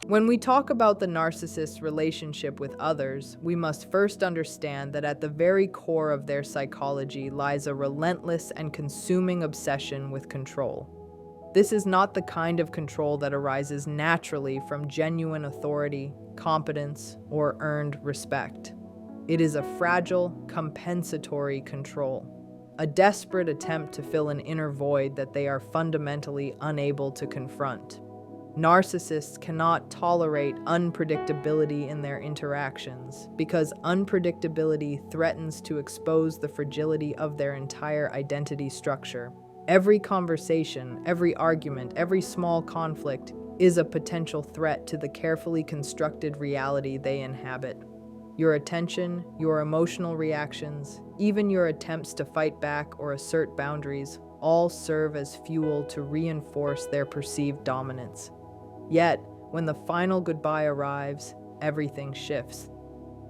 When we talk about the narcissist's relationship with others, we must first understand that at the very core of their psychology lies a relentless and consuming obsession with control. This is not the kind of control that arises naturally from genuine authority, competence, or earned respect. It is a fragile, compensatory control, a desperate attempt to fill an inner void that they are fundamentally unable to confront. Narcissists cannot tolerate unpredictability in their interactions because unpredictability threatens to expose the fragility of their entire identity structure. Every conversation, every argument, every small conflict is a potential threat to the carefully constructed reality they inhabit. Your attention, your emotional reactions, even your attempts to fight back or assert boundaries all serve as fuel to reinforce their perceived dominance. Yet, when the final goodbye arrives, everything shifts.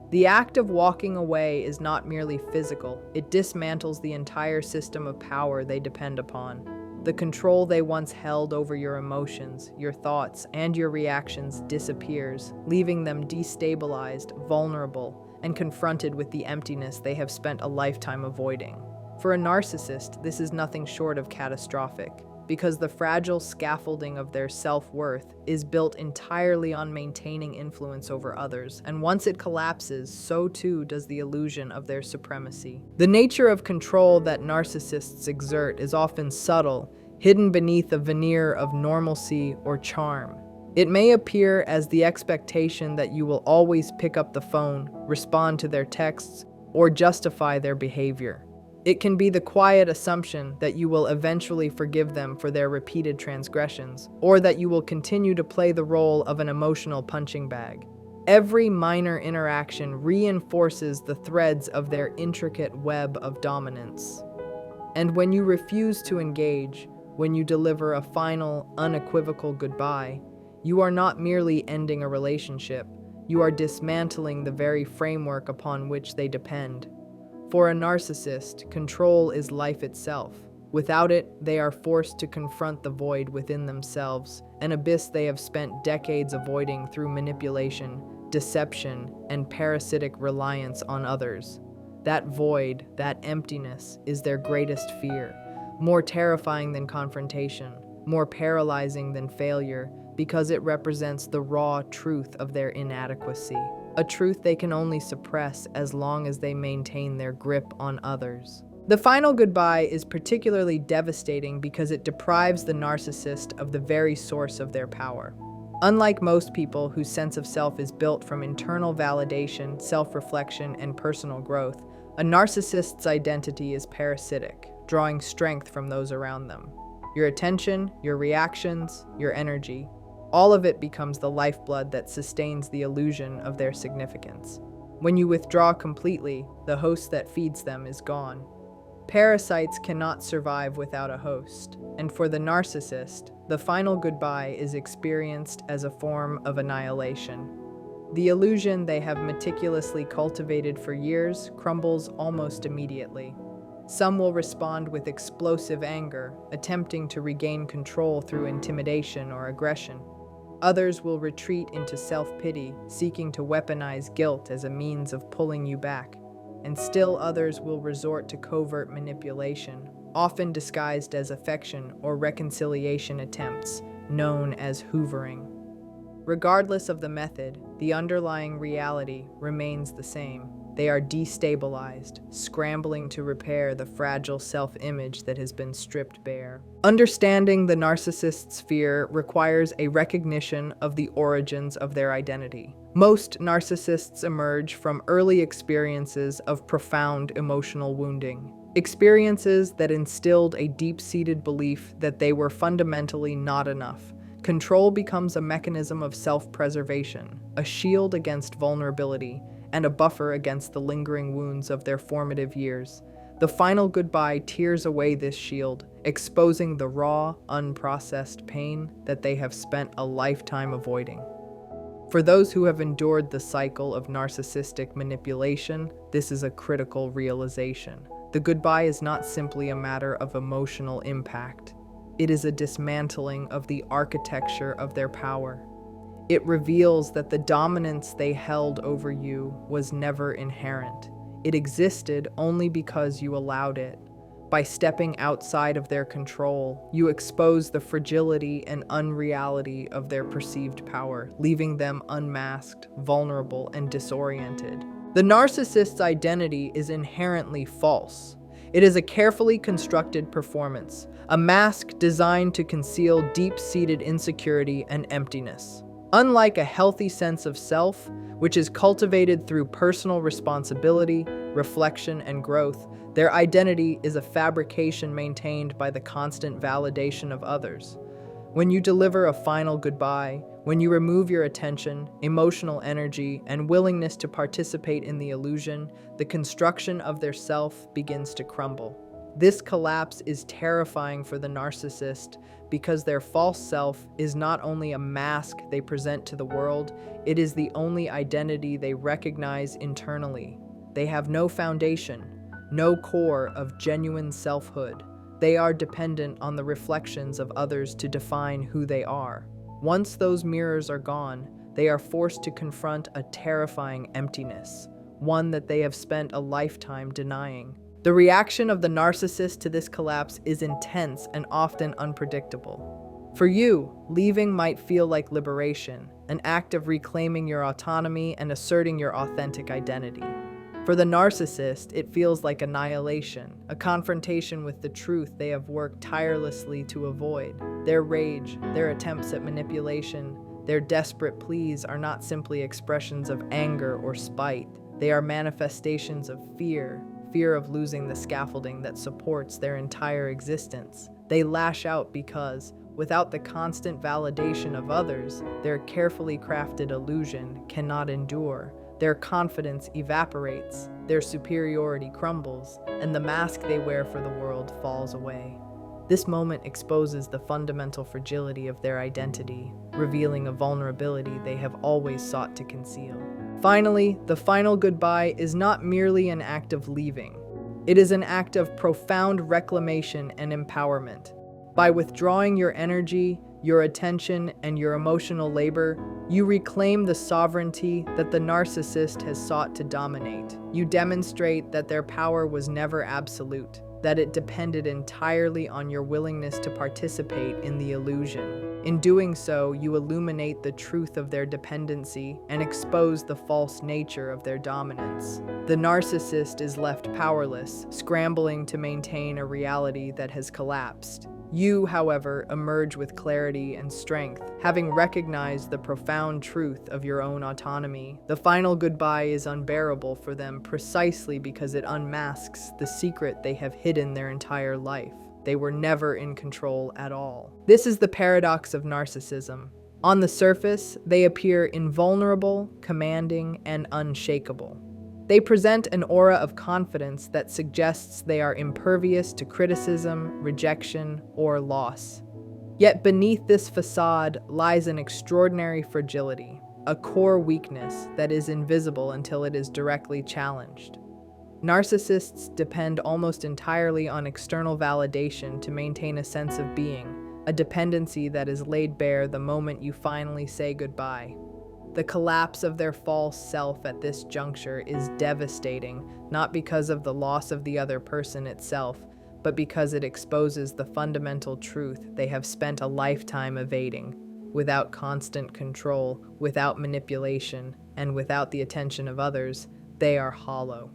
The act of walking away is not merely physical, it dismantles the entire system of power they depend upon. The control they once held over your emotions, your thoughts, and your reactions disappears, leaving them destabilized, vulnerable, and confronted with the emptiness they have spent a lifetime avoiding. For a narcissist, this is nothing short of catastrophic, because the fragile scaffolding of their self-worth is built entirely on maintaining influence over others, and once it collapses, so too does the illusion of their supremacy. The nature of control that narcissists exert is often subtle, hidden beneath a veneer of normalcy or charm. It may appear as the expectation that you will always pick up the phone, respond to their texts, or justify their behavior. It can be the quiet assumption that you will eventually forgive them for their repeated transgressions, or that you will continue to play the role of an emotional punching bag. Every minor interaction reinforces the threads of their intricate web of dominance. And when you refuse to engage, when you deliver a final, unequivocal goodbye, you are not merely ending a relationship, you are dismantling the very framework upon which they depend. For a narcissist, control is life itself. Without it, they are forced to confront the void within themselves, an abyss they have spent decades avoiding through manipulation, deception, and parasitic reliance on others. That void, that emptiness, is their greatest fear, more terrifying than confrontation, more paralyzing than failure, because it represents the raw truth of their inadequacy. A truth they can only suppress as long as they maintain their grip on others. The final goodbye is particularly devastating because it deprives the narcissist of the very source of their power. Unlike most people whose sense of self is built from internal validation, self-reflection, and personal growth, a narcissist's identity is parasitic, drawing strength from those around them. Your attention, your reactions, your energy, all of it becomes the lifeblood that sustains the illusion of their significance. When you withdraw completely, the host that feeds them is gone. Parasites cannot survive without a host, and for the narcissist, the final goodbye is experienced as a form of annihilation. The illusion they have meticulously cultivated for years crumbles almost immediately. Some will respond with explosive anger, attempting to regain control through intimidation or aggression. Others will retreat into self-pity, seeking to weaponize guilt as a means of pulling you back. And still others will resort to covert manipulation, often disguised as affection or reconciliation attempts, known as hoovering. Regardless of the method, the underlying reality remains the same. They are destabilized, scrambling to repair the fragile self-image that has been stripped bare. Understanding the narcissist's fear requires a recognition of the origins of their identity. Most narcissists emerge from early experiences of profound emotional wounding, experiences that instilled a deep-seated belief that they were fundamentally not enough. Control becomes a mechanism of self-preservation, a shield against vulnerability, and a buffer against the lingering wounds of their formative years. The final goodbye tears away this shield, exposing the raw, unprocessed pain that they have spent a lifetime avoiding. For those who have endured the cycle of narcissistic manipulation, this is a critical realization. The goodbye is not simply a matter of emotional impact. It is a dismantling of the architecture of their power. It reveals that the dominance they held over you was never inherent. It existed only because you allowed it. By stepping outside of their control, you expose the fragility and unreality of their perceived power, leaving them unmasked, vulnerable, and disoriented. The narcissist's identity is inherently false. It is a carefully constructed performance, a mask designed to conceal deep-seated insecurity and emptiness. Unlike a healthy sense of self, which is cultivated through personal responsibility, reflection, and growth, their identity is a fabrication maintained by the constant validation of others. When you deliver a final goodbye, when you remove your attention, emotional energy, and willingness to participate in the illusion, the construction of their self begins to crumble. This collapse is terrifying for the narcissist because their false self is not only a mask they present to the world, it is the only identity they recognize internally. They have no foundation, no core of genuine selfhood. They are dependent on the reflections of others to define who they are. Once those mirrors are gone, they are forced to confront a terrifying emptiness, one that they have spent a lifetime denying. The reaction of the narcissist to this collapse is intense and often unpredictable. For you, leaving might feel like liberation, an act of reclaiming your autonomy and asserting your authentic identity. For the narcissist, it feels like annihilation, a confrontation with the truth they have worked tirelessly to avoid. Their rage, their attempts at manipulation, their desperate pleas are not simply expressions of anger or spite. They are manifestations of fear of losing the scaffolding that supports their entire existence. They lash out because, without the constant validation of others, their carefully crafted illusion cannot endure. Their confidence evaporates, their superiority crumbles, and the mask they wear for the world falls away. This moment exposes the fundamental fragility of their identity, revealing a vulnerability they have always sought to conceal. Finally, the final goodbye is not merely an act of leaving. It is an act of profound reclamation and empowerment. By withdrawing your energy, your attention, and your emotional labor, you reclaim the sovereignty that the narcissist has sought to dominate. You demonstrate that their power was never absolute, that it depended entirely on your willingness to participate in the illusion. In doing so, you illuminate the truth of their dependency and expose the false nature of their dominance. The narcissist is left powerless, scrambling to maintain a reality that has collapsed. You, however, emerge with clarity and strength, having recognized the profound truth of your own autonomy. The final goodbye is unbearable for them precisely because it unmasks the secret they have hidden their entire life. They were never in control at all. This is the paradox of narcissism. On the surface, they appear invulnerable, commanding, and unshakable. They present an aura of confidence that suggests they are impervious to criticism, rejection, or loss. Yet beneath this facade lies an extraordinary fragility, a core weakness that is invisible until it is directly challenged. Narcissists depend almost entirely on external validation to maintain a sense of being, a dependency that is laid bare the moment you finally say goodbye. The collapse of their false self at this juncture is devastating, not because of the loss of the other person itself, but because it exposes the fundamental truth they have spent a lifetime evading. Without constant control, without manipulation, and without the attention of others, they are hollow.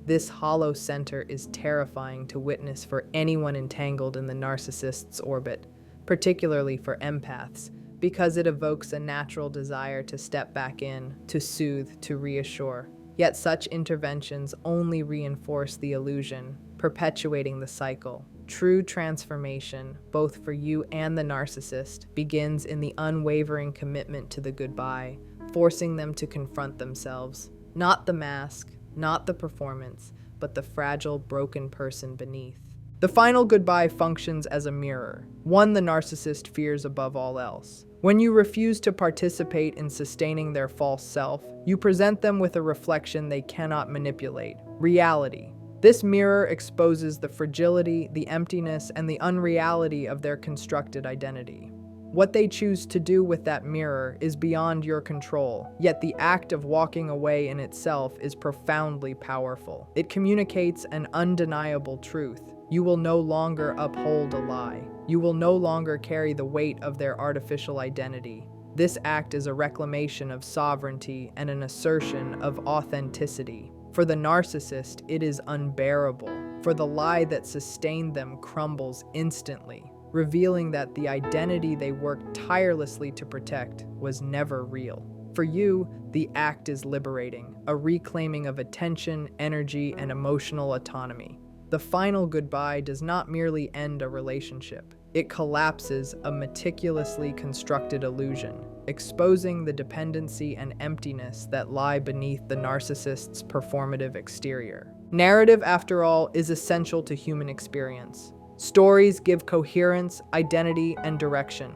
This hollow center is terrifying to witness for anyone entangled in the narcissist's orbit, particularly for empaths, because it evokes a natural desire to step back in, to soothe, to reassure. Yet such interventions only reinforce the illusion, perpetuating the cycle. True transformation, both for you and the narcissist, begins in the unwavering commitment to the goodbye, forcing them to confront themselves. Not the mask, not the performance, but the fragile, broken person beneath. The final goodbye functions as a mirror, one the narcissist fears above all else. When you refuse to participate in sustaining their false self, you present them with a reflection they cannot manipulate: reality. This mirror exposes the fragility, the emptiness, and the unreality of their constructed identity. What they choose to do with that mirror is beyond your control, yet the act of walking away in itself is profoundly powerful. It communicates an undeniable truth. You will no longer uphold a lie. You will no longer carry the weight of their artificial identity. This act is a reclamation of sovereignty and an assertion of authenticity. For the narcissist, it is unbearable, for the lie that sustained them crumbles instantly, revealing that the identity they worked tirelessly to protect was never real. For you, the act is liberating, a reclaiming of attention, energy, and emotional autonomy. The final goodbye does not merely end a relationship. It collapses a meticulously constructed illusion, exposing the dependency and emptiness that lie beneath the narcissist's performative exterior. Narrative, after all, is essential to human experience. Stories give coherence, identity, and direction.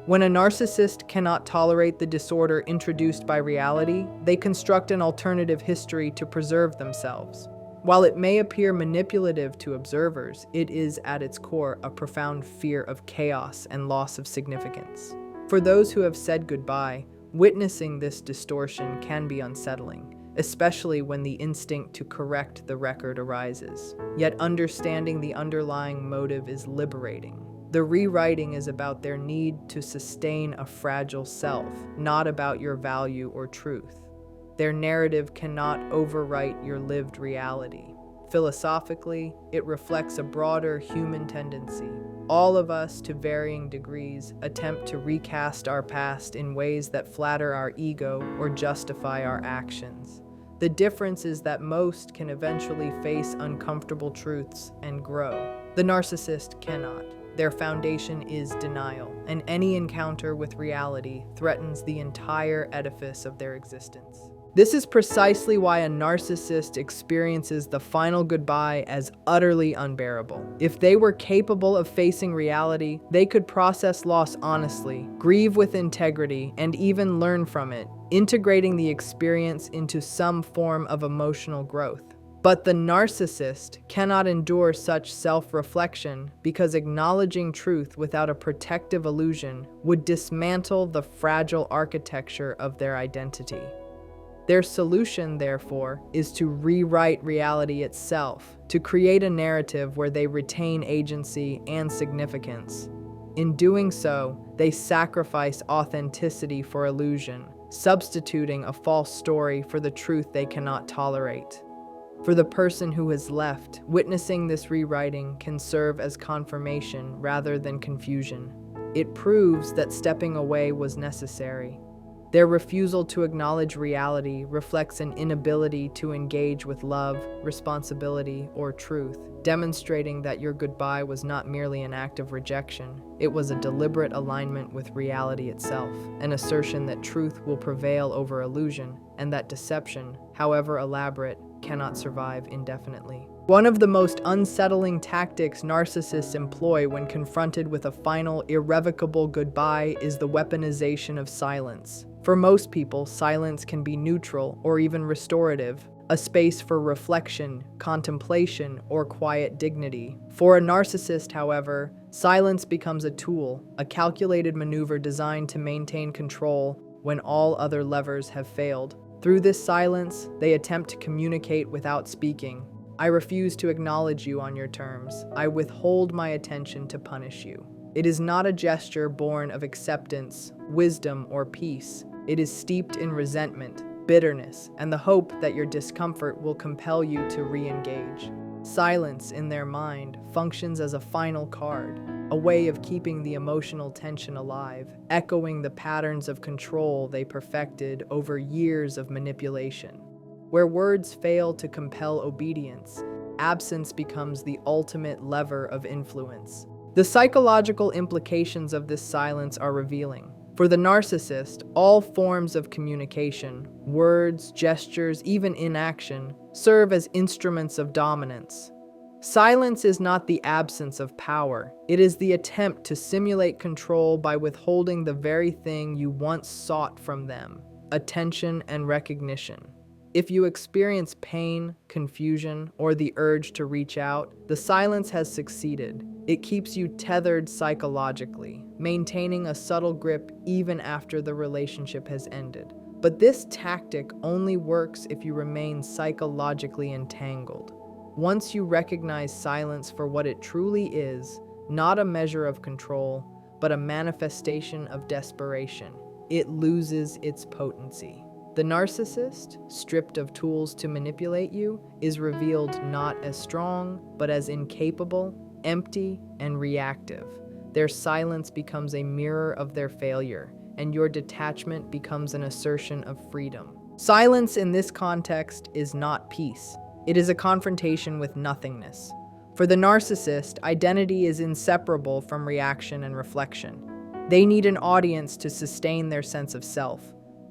When a narcissist cannot tolerate the disorder introduced by reality, they construct an alternative history to preserve themselves. While it may appear manipulative to observers, it is at its core a profound fear of chaos and loss of significance. For those who have said goodbye, witnessing this distortion can be unsettling, especially when the instinct to correct the record arises. Yet understanding the underlying motive is liberating. The rewriting is about their need to sustain a fragile self, not about your value or truth. Their narrative cannot overwrite your lived reality. Philosophically, it reflects a broader human tendency. All of us, to varying degrees, attempt to recast our past in ways that flatter our ego or justify our actions. The difference is that most can eventually face uncomfortable truths and grow. The narcissist cannot. Their foundation is denial, and any encounter with reality threatens the entire edifice of their existence. This is precisely why a narcissist experiences the final goodbye as utterly unbearable. If they were capable of facing reality, they could process loss honestly, grieve with integrity, and even learn from it, integrating the experience into some form of emotional growth. But the narcissist cannot endure such self-reflection because acknowledging truth without a protective illusion would dismantle the fragile architecture of their identity. Their solution, therefore, is to rewrite reality itself, to create a narrative where they retain agency and significance. In doing so, they sacrifice authenticity for illusion, substituting a false story for the truth they cannot tolerate. For the person who has left, witnessing this rewriting can serve as confirmation rather than confusion. It proves that stepping away was necessary. Their refusal to acknowledge reality reflects an inability to engage with love, responsibility, or truth, demonstrating that your goodbye was not merely an act of rejection. It was a deliberate alignment with reality itself, an assertion that truth will prevail over illusion, and that deception, however elaborate, cannot survive indefinitely. One of the most unsettling tactics narcissists employ when confronted with a final, irrevocable goodbye is the weaponization of silence. For most people, silence can be neutral or even restorative, a space for reflection, contemplation, or quiet dignity. For a narcissist, however, silence becomes a tool, a calculated maneuver designed to maintain control when all other levers have failed. Through this silence, they attempt to communicate without speaking. I refuse to acknowledge you on your terms. I withhold my attention to punish you. It is not a gesture born of acceptance, wisdom, or peace. It is steeped in resentment, bitterness, and the hope that your discomfort will compel you to re-engage. Silence, in their mind, functions as a final card, a way of keeping the emotional tension alive, echoing the patterns of control they perfected over years of manipulation. Where words fail to compel obedience, absence becomes the ultimate lever of influence. The psychological implications of this silence are revealing. For the narcissist, all forms of communication, words, gestures, even inaction, serve as instruments of dominance. Silence is not the absence of power. It is the attempt to simulate control by withholding the very thing you once sought from them: attention and recognition. If you experience pain, confusion, or the urge to reach out, the silence has succeeded. It keeps you tethered psychologically, maintaining a subtle grip even after the relationship has ended. But this tactic only works if you remain psychologically entangled. Once you recognize silence for what it truly is, not a measure of control, but a manifestation of desperation, it loses its potency. The narcissist, stripped of tools to manipulate you, is revealed not as strong, but as incapable, empty, and reactive. Their silence becomes a mirror of their failure, and your detachment becomes an assertion of freedom. Silence in this context is not peace. It is a confrontation with nothingness. For the narcissist, identity is inseparable from reaction and reflection. They need an audience to sustain their sense of self.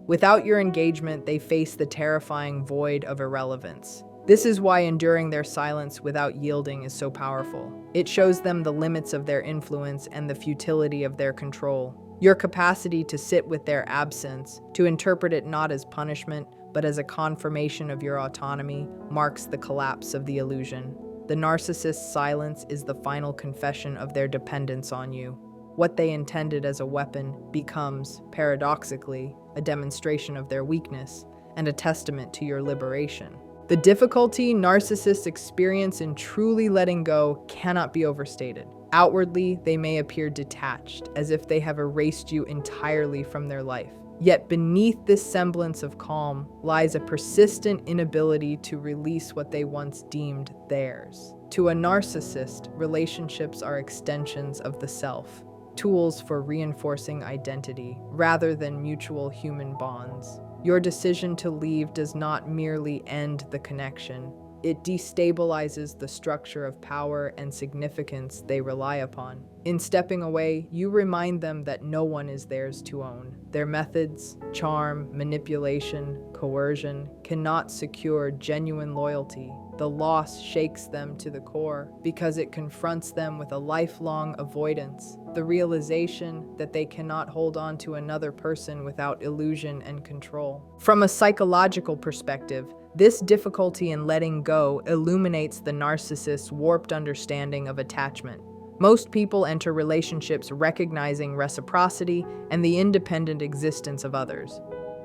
Without your engagement, they face the terrifying void of irrelevance. This is why enduring their silence without yielding is so powerful. It shows them the limits of their influence and the futility of their control. Your capacity to sit with their absence, to interpret it not as punishment, but as a confirmation of your autonomy, marks the collapse of the illusion. The narcissist's silence is the final confession of their dependence on you. What they intended as a weapon becomes, paradoxically, a demonstration of their weakness and a testament to your liberation. The difficulty narcissists experience in truly letting go cannot be overstated. Outwardly, they may appear detached, as if they have erased you entirely from their life. Yet beneath this semblance of calm lies a persistent inability to release what they once deemed theirs. To a narcissist, relationships are extensions of the self, tools for reinforcing identity rather than mutual human bonds. Your decision to leave does not merely end the connection. It destabilizes the structure of power and significance they rely upon. In stepping away, you remind them that no one is theirs to own. Their methods, charm, manipulation, coercion cannot secure genuine loyalty. The loss shakes them to the core because it confronts them with a lifelong avoidance, the realization that they cannot hold on to another person without illusion and control. From a psychological perspective, this difficulty in letting go illuminates the narcissist's warped understanding of attachment. Most people enter relationships recognizing reciprocity and the independent existence of others.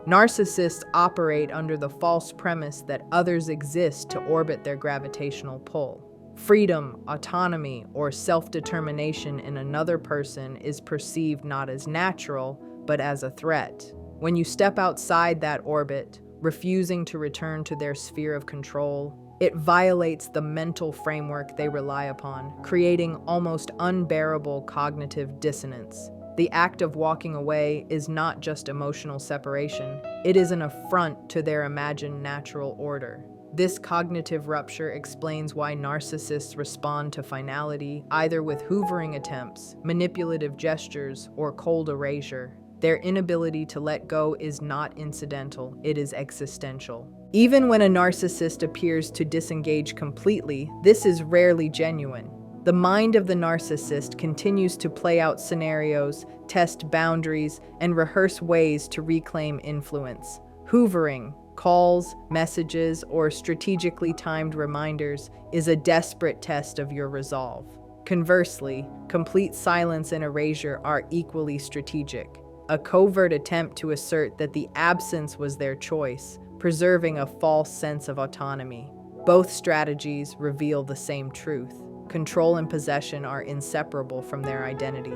Narcissists operate under the false premise that others exist to orbit their gravitational pull. Freedom, autonomy, or self-determination in another person is perceived not as natural, but as a threat. When you step outside that orbit, refusing to return to their sphere of control, it violates the mental framework they rely upon, creating almost unbearable cognitive dissonance. The act of walking away is not just emotional separation, it is an affront to their imagined natural order. This cognitive rupture explains why narcissists respond to finality either with hoovering attempts, manipulative gestures, or cold erasure. Their inability to let go is not incidental, it is existential. Even when a narcissist appears to disengage completely, this is rarely genuine. The mind of the narcissist continues to play out scenarios, test boundaries, and rehearse ways to reclaim influence. Hoovering, calls, messages, or strategically timed reminders is a desperate test of your resolve. Conversely, complete silence and erasure are equally strategic. A covert attempt to assert that the absence was their choice, preserving a false sense of autonomy. Both strategies reveal the same truth. Control and possession are inseparable from their identity.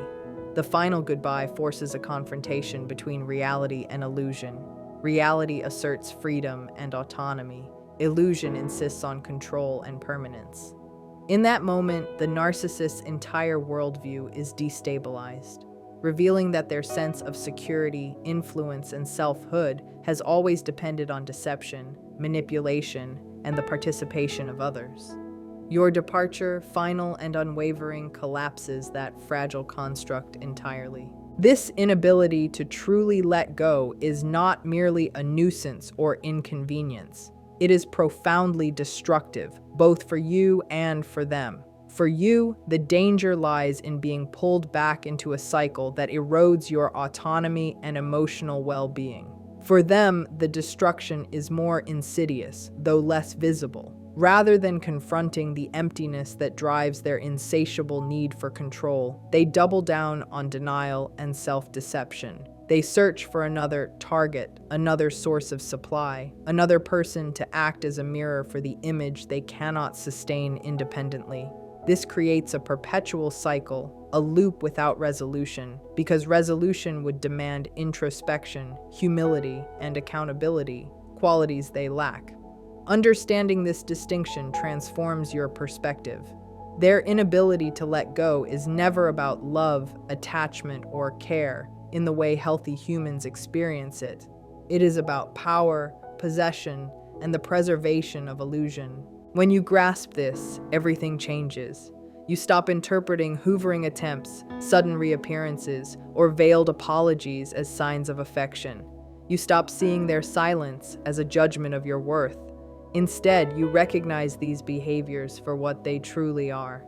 The final goodbye forces a confrontation between reality and illusion. Reality asserts freedom and autonomy. Illusion insists on control and permanence. In that moment, the narcissist's entire worldview is destabilized, revealing that their sense of security, influence, and selfhood has always depended on deception, manipulation, and the participation of others. Your departure, final and unwavering, collapses that fragile construct entirely. This inability to truly let go is not merely a nuisance or inconvenience. It is profoundly destructive, both for you and for them. For you, the danger lies in being pulled back into a cycle that erodes your autonomy and emotional well-being. For them, the destruction is more insidious, though less visible. Rather than confronting the emptiness that drives their insatiable need for control, they double down on denial and self-deception. They search for another target, another source of supply, another person to act as a mirror for the image they cannot sustain independently. This creates a perpetual cycle, a loop without resolution, because resolution would demand introspection, humility, and accountability, qualities they lack. Understanding this distinction transforms your perspective. Their inability to let go is never about love, attachment, or care in the way healthy humans experience it. It is about power, possession, and the preservation of illusion. When you grasp this, everything changes. You stop interpreting hoovering attempts, sudden reappearances, or veiled apologies as signs of affection. You stop seeing their silence as a judgment of your worth. Instead, you recognize these behaviors for what they truly are: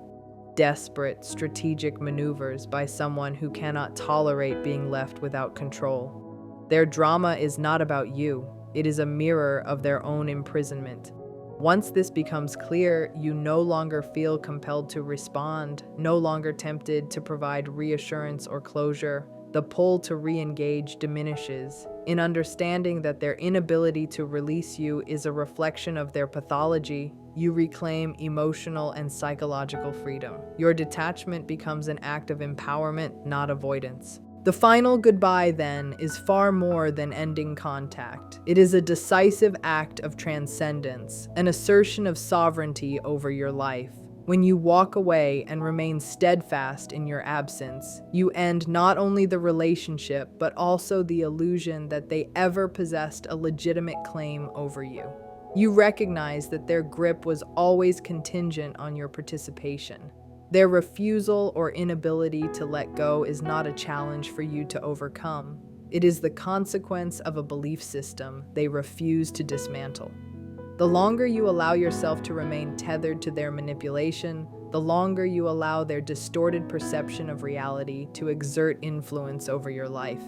desperate, strategic maneuvers by someone who cannot tolerate being left without control. Their drama is not about you, it is a mirror of their own imprisonment. Once this becomes clear, you no longer feel compelled to respond, no longer tempted to provide reassurance or closure. The pull to re-engage diminishes. In understanding that their inability to release you is a reflection of their pathology, you reclaim emotional and psychological freedom. Your detachment becomes an act of empowerment, not avoidance. The final goodbye, then, is far more than ending contact. It is a decisive act of transcendence, an assertion of sovereignty over your life. When you walk away and remain steadfast in your absence, you end not only the relationship, but also the illusion that they ever possessed a legitimate claim over you. You recognize that their grip was always contingent on your participation. Their refusal or inability to let go is not a challenge for you to overcome. It is the consequence of a belief system they refuse to dismantle. The longer you allow yourself to remain tethered to their manipulation, the longer you allow their distorted perception of reality to exert influence over your life.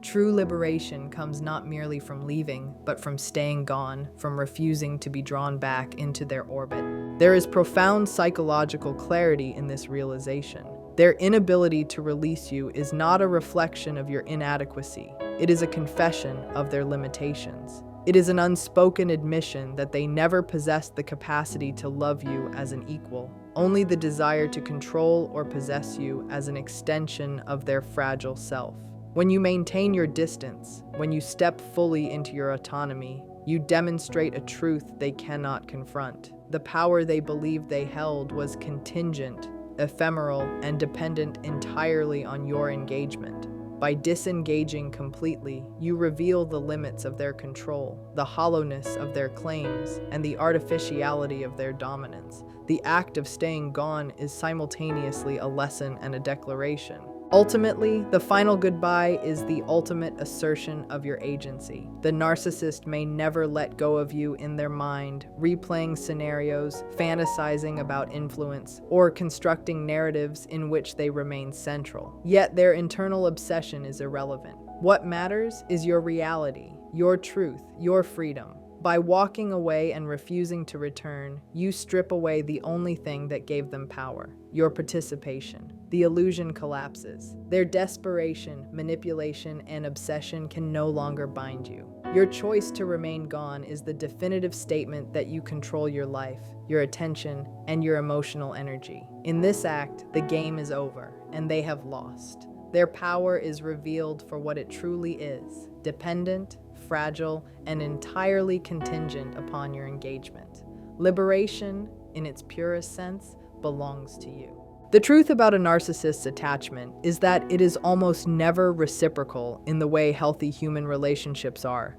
True liberation comes not merely from leaving, but from staying gone, from refusing to be drawn back into their orbit. There is profound psychological clarity in this realization. Their inability to release you is not a reflection of your inadequacy. It is a confession of their limitations. It is an unspoken admission that they never possessed the capacity to love you as an equal, only the desire to control or possess you as an extension of their fragile self. When you maintain your distance, when you step fully into your autonomy, you demonstrate a truth they cannot confront. The power they believed they held was contingent, ephemeral, and dependent entirely on your engagement. By disengaging completely, you reveal the limits of their control, the hollowness of their claims, and the artificiality of their dominance. The act of staying gone is simultaneously a lesson and a declaration. Ultimately, the final goodbye is the ultimate assertion of your agency. The narcissist may never let go of you in their mind, replaying scenarios, fantasizing about influence, or constructing narratives in which they remain central. Yet their internal obsession is irrelevant. What matters is your reality, your truth, your freedom. By walking away and refusing to return, you strip away the only thing that gave them power, your participation. The illusion collapses. Their desperation, manipulation, and obsession can no longer bind you. Your choice to remain gone is the definitive statement that you control your life, your attention, and your emotional energy. In this act, the game is over, and they have lost. Their power is revealed for what it truly is: dependent, fragile, and entirely contingent upon your engagement. Liberation, in its purest sense, belongs to you. The truth about a narcissist's attachment is that it is almost never reciprocal in the way healthy human relationships are.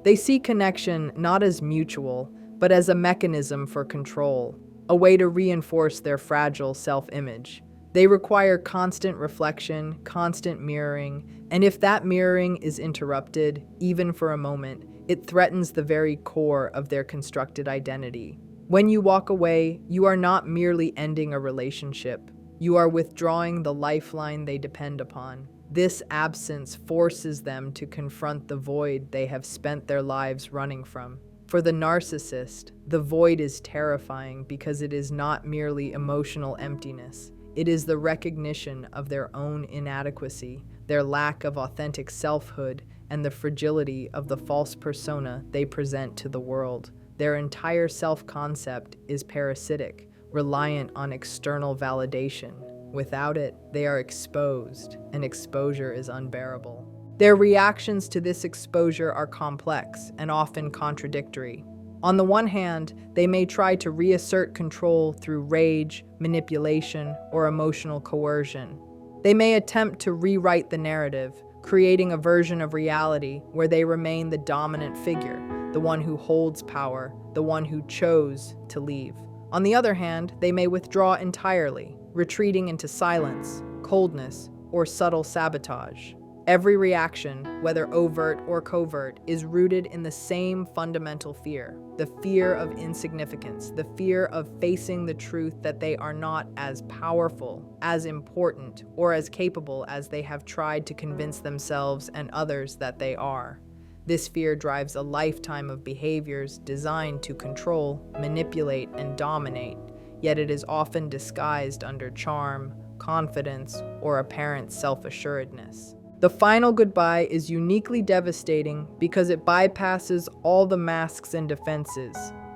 They see connection not as mutual, but as a mechanism for control, a way to reinforce their fragile self-image. They require constant reflection, constant mirroring, and if that mirroring is interrupted, even for a moment, it threatens the very core of their constructed identity. When you walk away, you are not merely ending a relationship. You are withdrawing the lifeline they depend upon. This absence forces them to confront the void they have spent their lives running from. For the narcissist, the void is terrifying because it is not merely emotional emptiness. It is the recognition of their own inadequacy, their lack of authentic selfhood, and the fragility of the false persona they present to the world. Their entire self-concept is parasitic, reliant on external validation. Without it, they are exposed, and exposure is unbearable. Their reactions to this exposure are complex and often contradictory. On the one hand, they may try to reassert control through rage, manipulation, or emotional coercion. They may attempt to rewrite the narrative, creating a version of reality where they remain the dominant figure, the one who holds power, the one who chose to leave. On the other hand, they may withdraw entirely, retreating into silence, coldness, or subtle sabotage. Every reaction, whether overt or covert, is rooted in the same fundamental fear: the fear of insignificance, the fear of facing the truth that they are not as powerful, as important, or as capable as they have tried to convince themselves and others that they are. This fear drives a lifetime of behaviors designed to control, manipulate, and dominate, yet it is often disguised under charm, confidence, or apparent self-assuredness. The final goodbye is uniquely devastating because it bypasses all the masks and defenses.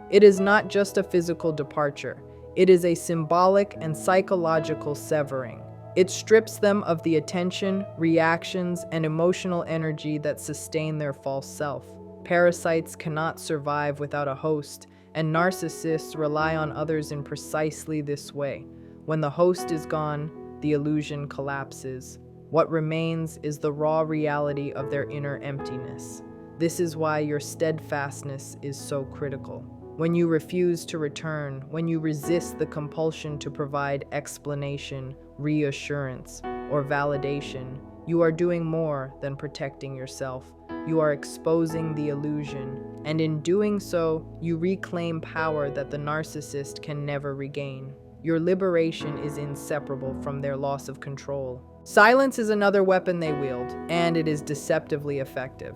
It is not just a physical departure. It is a symbolic and psychological severing. It strips them of the attention, reactions, and emotional energy that sustain their false self. Parasites cannot survive without a host, and narcissists rely on others in precisely this way. When the host is gone, the illusion collapses. What remains is the raw reality of their inner emptiness. This is why your steadfastness is so critical. When you refuse to return, when you resist the compulsion to provide explanation, reassurance, or validation, you are doing more than protecting yourself. You are exposing the illusion, and in doing so, you reclaim power that the narcissist can never regain. Your liberation is inseparable from their loss of control. Silence is another weapon they wield, and it is deceptively effective.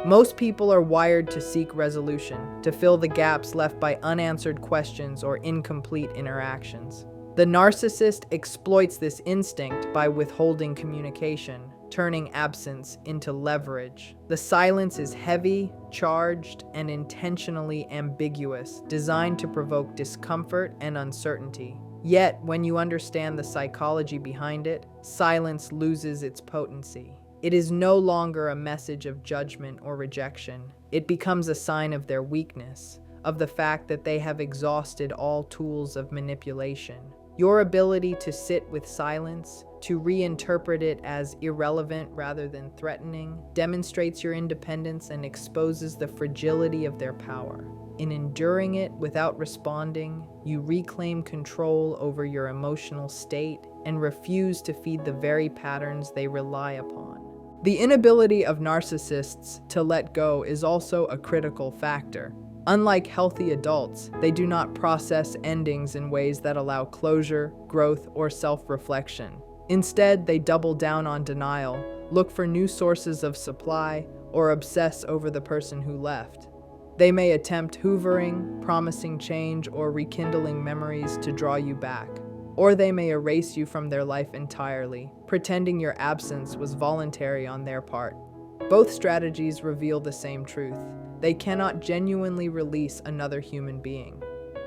Most people are wired to seek resolution, to fill the gaps left by unanswered questions or incomplete interactions. The narcissist exploits this instinct by withholding communication, turning absence into leverage. The silence is heavy, charged, and intentionally ambiguous, designed to provoke discomfort and uncertainty. Yet, when you understand the psychology behind it, silence loses its potency. It is no longer a message of judgment or rejection. It becomes a sign of their weakness, of the fact that they have exhausted all tools of manipulation. Your ability to sit with silence, to reinterpret it as irrelevant rather than threatening, demonstrates your independence and exposes the fragility of their power. In enduring it without responding, you reclaim control over your emotional state and refuse to feed the very patterns they rely upon. The inability of narcissists to let go is also a critical factor. Unlike healthy adults, they do not process endings in ways that allow closure, growth, or self-reflection. Instead, they double down on denial, look for new sources of supply, or obsess over the person who left. They may attempt hoovering, promising change, or rekindling memories to draw you back. Or they may erase you from their life entirely, pretending your absence was voluntary on their part. Both strategies reveal the same truth. They cannot genuinely release another human being.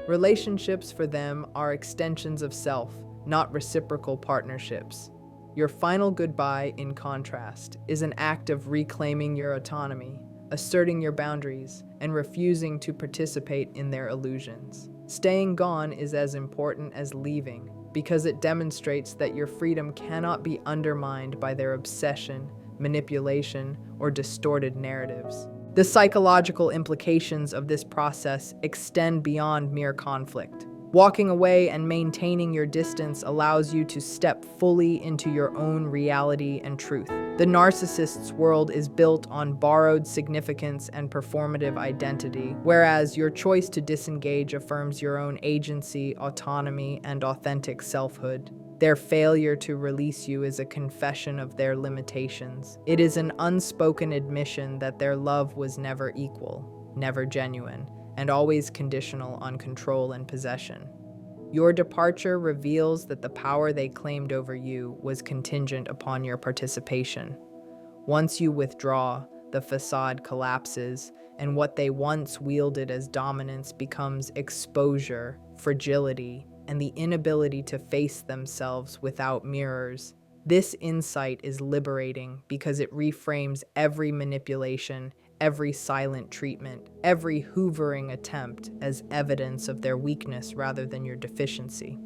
Relationships for them are extensions of self, not reciprocal partnerships. Your final goodbye, in contrast, is an act of reclaiming your autonomy, asserting your boundaries, and refusing to participate in their illusions. Staying gone is as important as leaving, because it demonstrates that your freedom cannot be undermined by their obsession, manipulation, or distorted narratives. The psychological implications of this process extend beyond mere conflict. Walking away and maintaining your distance allows you to step fully into your own reality and truth. The narcissist's world is built on borrowed significance and performative identity, whereas your choice to disengage affirms your own agency, autonomy, and authentic selfhood. Their failure to release you is a confession of their limitations. It is an unspoken admission that their love was never equal, never genuine, and always conditional on control and possession. Your departure reveals that the power they claimed over you was contingent upon your participation. Once you withdraw, the facade collapses, and what they once wielded as dominance becomes exposure, fragility, and the inability to face themselves without mirrors. This insight is liberating because it reframes every manipulation, every silent treatment, every hoovering attempt as evidence of their weakness rather than your deficiency.